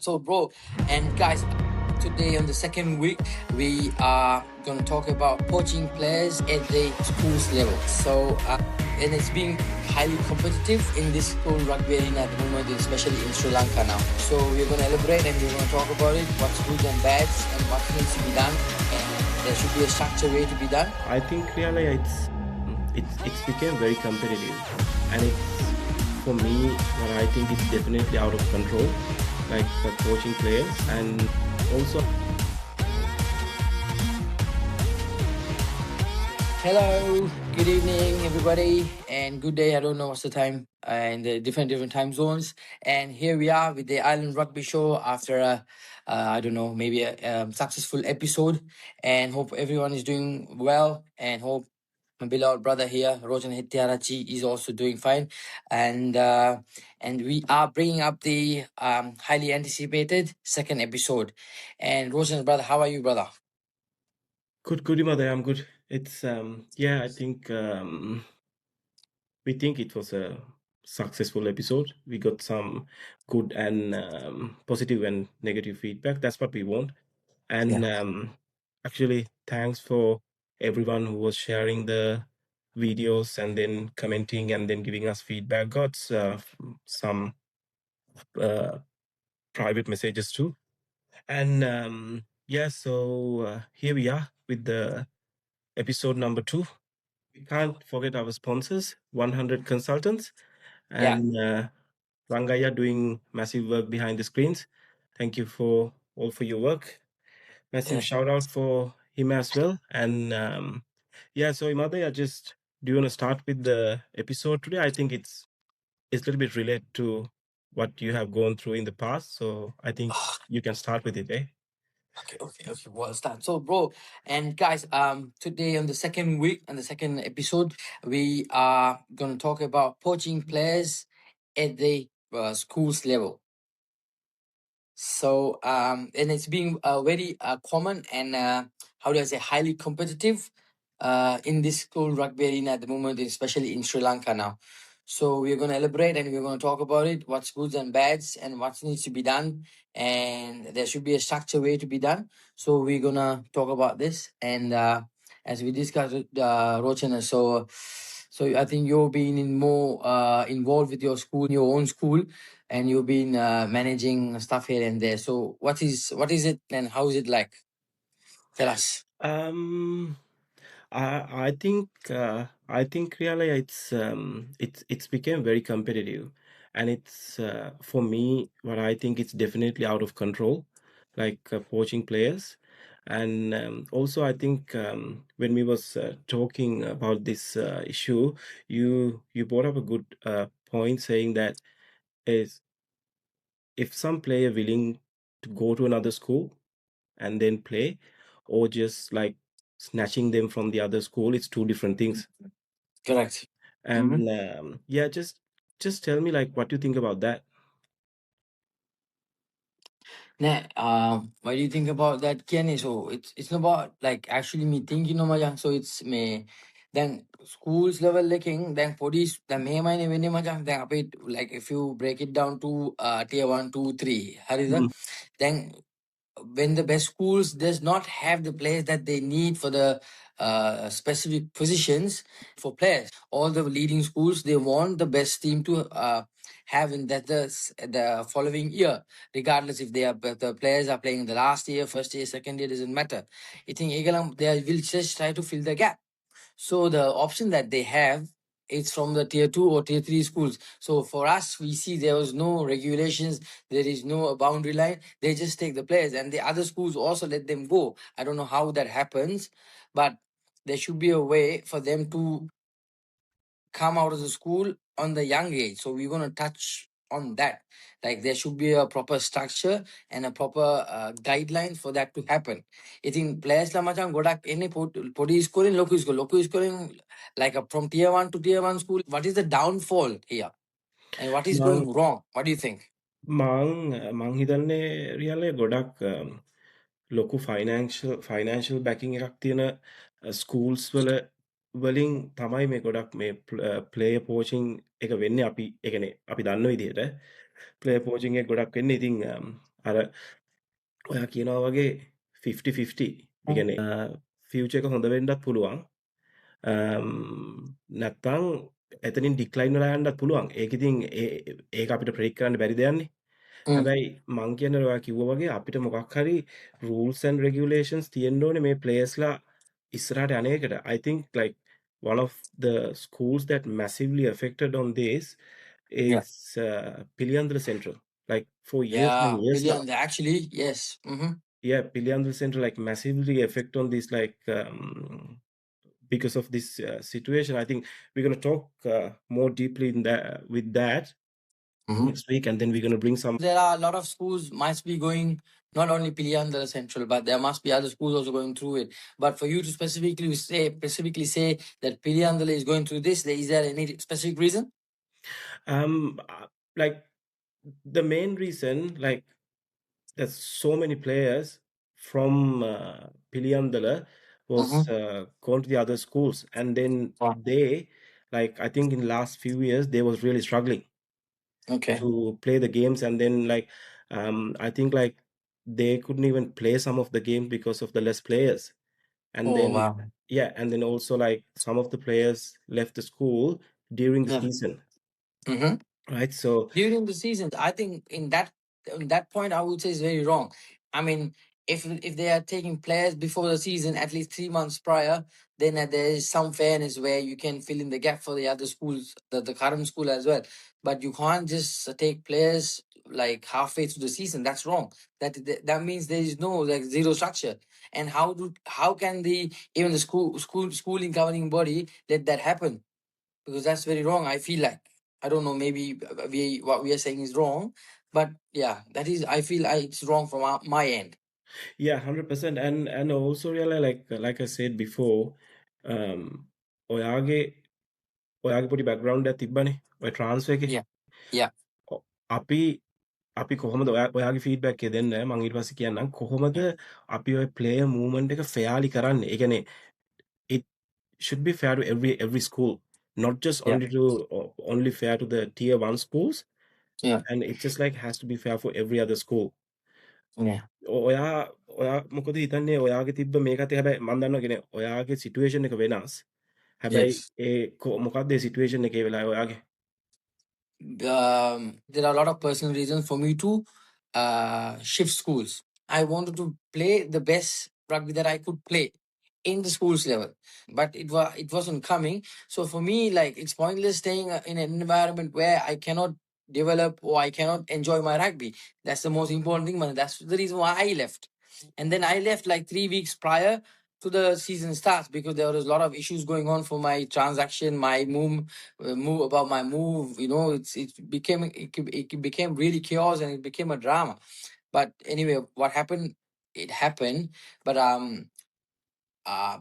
So, bro, and guys, today on the second week, we are going to talk about poaching players at the schools level. And it's been highly competitive in this school rugby arena at the moment, especially in Sri Lanka now. So, we're going to elaborate and we're going to talk about it, what's good and bads, and what needs to be done. And there should be a structured way to be done. I think really it's became very competitive, and it's for me what I think is definitely out of control, like coaching players, and also Hello, good evening, everybody, and good day. I don't know what's the time in the different time zones. And here we are with the Island Rugby Show after I don't know, maybe a successful episode. And hope everyone is doing well, and hope my beloved brother here, Rochana Hettiarachchi, is also doing fine. And we are bringing up the highly anticipated second episode. And Rochana's brother, how are you, brother? good mother, I'm good. It's yeah, I think we think it was a successful episode. We got some good and positive and negative feedback. That's what we want. And Yeah. actually, thanks for everyone who was sharing the videos and then commenting and then giving us feedback. Got some uh, private messages too. And yeah, so here we are with the episode number 2. We can't forget our sponsors, 100 Consultants, Yeah. and Rangaya doing massive work behind the screens. Thank you for all for your work. Massive Yeah. shout out for him as well. And yeah, so Imad, I just do you want to start with the episode today? I think it's a little bit related to what you have gone through in the past. So I think you can start with it, eh? Okay. Well, start. So, bro, and guys, today on the second week, on the second episode, we are gonna talk about poaching players at the schools level. And it's been very common and how do I say highly competitive in this school rugby arena at the moment, especially in Sri Lanka now. So we're going to elaborate and we're going to talk about it, what's goods and bads, and what needs to be done, and there should be a structured way to be done. So we're going to talk about this, and as we discussed with Rochana, so I think you're being in more involved with your school, your own school, and you've been managing stuff here and there. So what is it and how is it like? Tell us. Um, I think really it's became very competitive, and it's for me what I think it's definitely out of control, like poaching players, and also I think when we was talking about this issue, you brought up a good point saying that is if some player willing to go to another school and then play, or just like snatching them from the other school, it's two different things. Correct. And yeah, just tell me like what you think about that. Nah, what do you think about that, Kenny? So it's not about like actually me thinking no majang. So it's me then schools level looking then police the may mine when majang then like if you break it down to tier 1, 2, 3, how is that? Mhm. Then when the best schools does not have the players that they need for the specific positions for players, all the leading schools they want the best team to have in that the following year, regardless if they are the players are playing the last year, first year, second year, doesn't matter. I think they will just try to fill the gap. So the option that they have is from the tier 2 or tier 3 schools. So for us, we see there was no regulations, there is no boundary line. They just take the players, and the other schools also let them go. I don't know how that happens, but there should be a way for them to come out of the school on the young age. So we're going to touch on that. Like there should be a proper structure and a proper guidelines for that to happen. I think players la macam godak any podi scoring local scoring like from tier 1 to tier 1 school. What is the downfall here and what is මං going wrong? What do you think? මං හිතන්නේ රියල්ලේ ගොඩක් ලොකු financial banking එකක් තියෙන schools වලින් තමයි මේ ගොඩක් මේ ප්ලේ පෝචිං එක වෙන්න අපි එකනේ අපි දන්න විදිහට ප්ලේ පෝචිං එක ගොඩක් වෙන්න ඉතින් අර ඔයා කියනවා වගේ 50-50. ඒ කියන්නේ ෆියුචර් එක හොඳ වෙන්නත් පුළුවන්. නැත්තම් එතනින් ඩික්ලයින් වෙලා යන්නත් පුළුවන්. ඒක ඉතින් ඒක අපිට ප්‍රෙඩික්ට් කරන්න බැරි දෙයක්නේ. Mm. හැබැයි මං කියන්නේ ඔයා කිව්වා වගේ අපිට මොකක් හරි rules and regulations තියෙන්න ඕනේ මේ players ලා ඉස්සරහට යන එකට. I think like one of the schools that massively affected on this Yeah. is Piliyandala Central. Like for years and Yeah. years now. Billions, actually, yes. Mm-hmm. Yeah, Piliyandala Central like massively affect on this like because of this situation. I think we're going to talk more deeply in that with that Mm-hmm. next week, and then we're going to bring some. There are a lot of schools must be going not only Piliyandala Central, but there must be other schools also going through it. But for you to specifically say that Piliyandala is going through this, is there any specific reason? Like the main reason, like there's so many players from Piliyandala was Mm-hmm. gone to the other schools, and then Wow. they, like I think in last few years, they was really struggling Okay. to play the games, and then like I think like they couldn't even play some of the games because of the less players, and Oh then wow. yeah, and then also like some of the players left the school during the Yeah. season, Mm-hmm. right? So During the seasons, I think in that point I would say is very wrong. I mean, if they are taking players before the season, at least 3 months prior, then there is some fairness where you can fill in the gap for the other schools, the current school as well. But you can't just take players like halfway through the season. That's wrong. That means there is no like zero structure. And how can the even the schooling governing body let that happen? Because that's very wrong. I feel like I don't know. Maybe what we are saying is wrong, but yeah, that is. I feel it's wrong from my end. yeah, 100%. And also really like I said before, um ඔයාගේ ඔයාගේ පොඩි background එකක් තිබ්බනේ ඔය transfer එකේ. Yeah, yeah, අපි අපි කොහොමද ඔයාගේ ෆීඩ්බැක් එක දෙන්න මම ඊට පස්සේ කියන්නම් කොහොමද yeah, අපි ඔය ප්ලේයර් මූව්මන්ට් එක ෆෙයාලි කරන්නේ. ඒ කියන්නේ it should be fair to every school, not just yeah, only fair to the tier 1 schools, yeah, and it just like has to be fair for every other school. yeah. ඔයා ඔයා මොකද හිතන්නේ ඔයාගේ තිබ්බ මේකත් හැබැයි මම දන්නවා කියන්නේ ඔයාගේ සිටුේෂන් එක වෙනස්. හැබැයි Yes. ඒ මොකක්ද ඒ සිටුේෂන් එකේ වෙලාවේ ඔයාගේ? There are a lot of personal reasons for me to shift schools. I wanted to play the best rugby that I could play in the schools level, but it wasn't coming. So for me, like it's pointless staying in an environment where I cannot develop or I cannot enjoy my rugby. That's the most important thing, man. That's the reason why I left. And then I left like 3 weeks prior to the season starts because there was a lot of issues going on for my transaction, my move about my move. It became really chaos and it became a drama. But anyway, what happened? It happened. But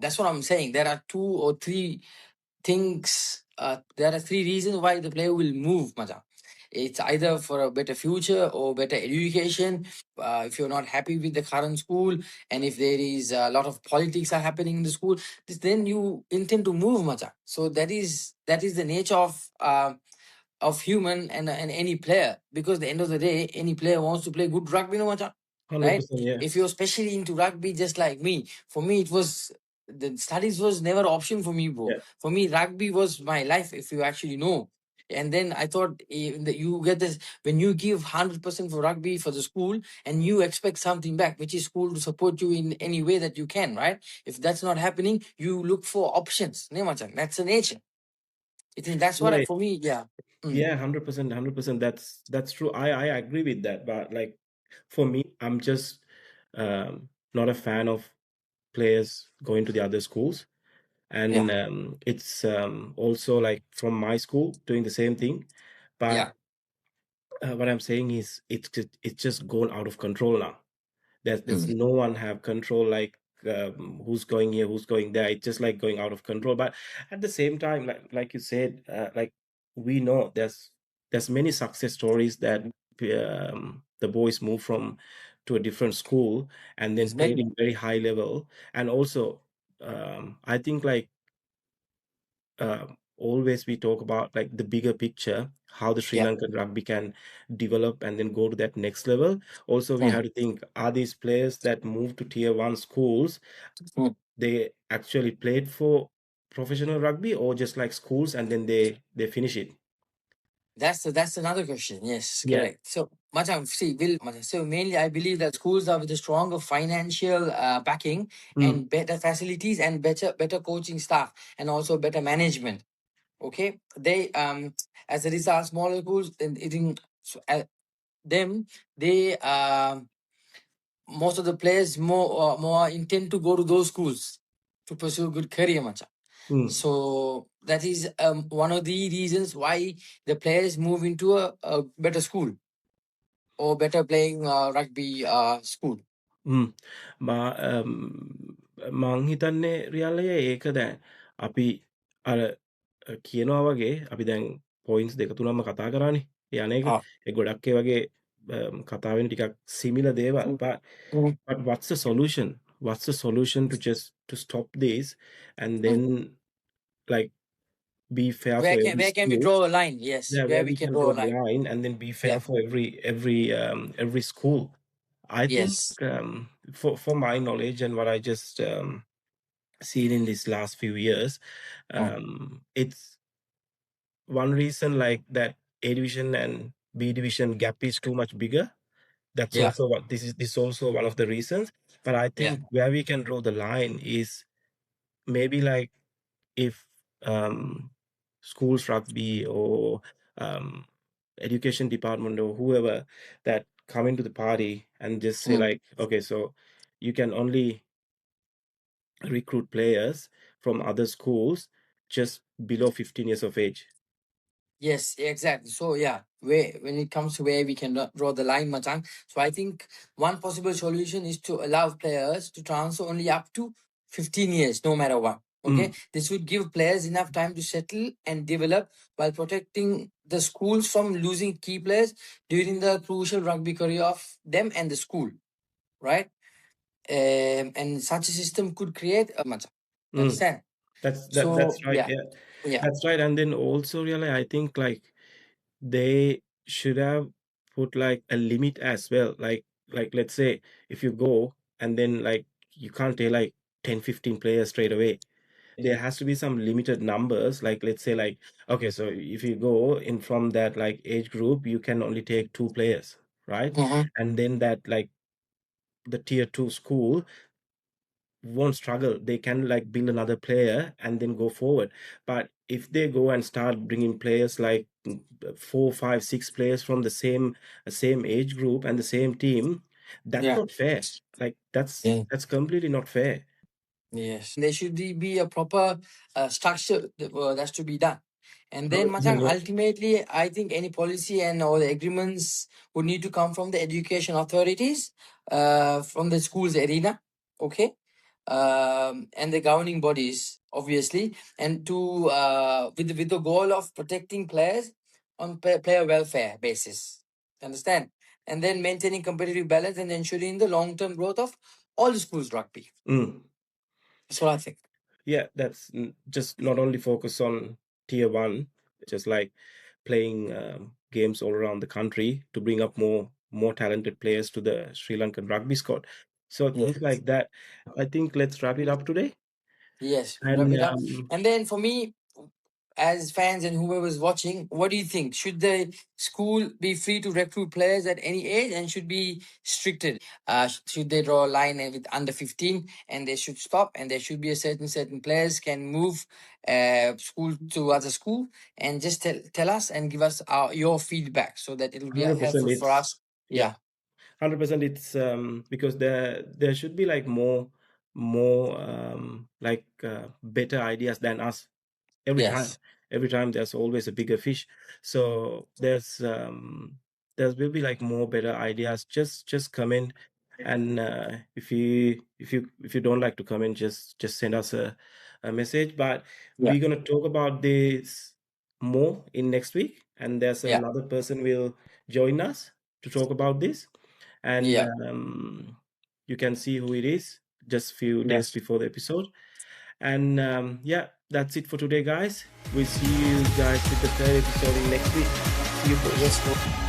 that's what I'm saying. There are two or three things. There are three reasons why the player will move, Maja. It's either for a better future or better education. If you're not happy with the current school, and if there is a lot of politics are happening in the school, then you intend to move, Maja. So that is the nature of human and any player, because at the end of the day any player wants to play good rugby, no matter, right? 100%, yeah. If you're especially into rugby just like me, for me it was the studies was never an option for me, bro. Yeah. For me rugby was my life, if you actually know. And then I thought that you get this when you give 100% for rugby for the school and you expect something back, which is school to support you in any way that you can, right? If that's not happening, you look for options. Ne, Machan? That's the nature. I think that's what Right. for me, yeah. Mm. Yeah, 100%, 100%. That's true. I agree with that. But like for me, I'm just not a fan of players going to the other schools. And Yeah, it's also like from my school doing the same thing. But yeah. what I'm saying is it's just gone out of control now. There's Mm. no one have control like who's going here, who's going there. It's just like going out of control. But at the same time, like you said, like we know there's many success stories that the boys move from to a different school and then It's played many. in very high level. And also I think like always we talk about like the bigger picture, how the Sri Yeah. Lankan rugby can develop and then go to that next level. Also, we Mm, have to think, are these players that move to tier one schools, mm. they actually played for professional rugby or just like schools and then they finish it? That's another question. Yes, Yeah. correct. So, Macam, see, so mainly I believe that schools are with a stronger financial backing Mm, and better facilities and better coaching staff and also better management. Okay, they as a result, smaller schools and so, them they most of the players more intend to go to those schools to pursue a good career, Macam. mm, So that is one of the reasons why the players move into a better school or better playing rugby school. mm. මා මං හිතන්නේ රියල්ලය ඒක දැන් අපි අර කියනවා වගේ අපි දැන් පොයින්ස් දෙක තුනක්ම කතා කරානේ යන එක Ah. ඒ ගොඩක් ඒ වගේ කතාවෙන් ටිකක් සිමිලර් දේවල් Mm, mm, but what's the solution? What's the solution to just to stop this and mm. then like be fair for every Where can we school? draw a line? Yes, Yeah, where where we we can can draw draw a the line. line and then be fair Yeah. for every school. I think Yes. for my knowledge and what I just seen in these last few years, Mm. it's one reason like that A division and B division gap is too much bigger. That's Yeah. also what this is also one of the reasons. But I Yeah. think where we can draw the line is maybe like if schools rugby or um, education department or whoever that come into the party and just say Mm. like, okay, so you can only recruit players from other schools just below 15 years of age. Yes, exactly. So yeah, where when it comes to where we can draw the line, Machang. So I think one possible solution is to allow players to transfer only up to 15 years, no matter what. Okay, Mm, this would give players enough time to settle and develop while protecting the schools from losing key players during the crucial rugby career of them and the school, right? And such a system could create a Machang. You mm. understand? That's So right. yeah, Yeah, yeah. that's right. And then also really, I think like they should have put like a limit as well. Like let's say if you go and then like you can't take like 10, 15 players straight away. There has to be some limited numbers. Like let's say like okay, so if you go in from that like age group, you can only take two players, right? Mhm. And then that like the tier two school won't struggle. They can like build another player and then go forward. But if they go and start bringing players like four, five, six players from the same age group and the same team, that's Yeah. not fair. Like that's completely not fair. Yes, there should be a proper structure that's to be done. And then, Machang, 100%, ultimately, I think any policy and all the agreements would need to come from the education authorities, from the schools arena, okay, and the governing bodies, obviously, and to with the goal of protecting players on player welfare basis. Understand? And then maintaining competitive balance and ensuring the long term growth of all the schools rugby. yeah. Mm. That's what I think. Yeah, that's just not only focus on tier one, just like playing games all around the country to bring up more talented players to the Sri Lankan rugby squad. So Yeah. things like that. I think let's wrap it up today. Yes, wrap And it up. And then for me, as fans and whoever's watching, what do you think? Should the school be free to recruit players at any age and should be stricted? Should they draw a line with under 15 and they should stop and there should be a certain players can move school to other school and just tell us and give us your feedback so that it'll be 100% helpful for it's us. yeah, Yeah. 100% it's because there should be like more like better ideas than us every time. Yes. Every time there's always a bigger fish. So there will be like more better ideas. Just comment, and if you don't like to comment, just send us a message. But Yeah. we're gonna talk about this more in next week, and there's Yeah. another person will join us to talk about this, and Yeah. you can see who it is just few days Yes. before the episode. And yeah, that's it for today, guys. We'll see you guys with the third episode in next week. See you, folks. Yes,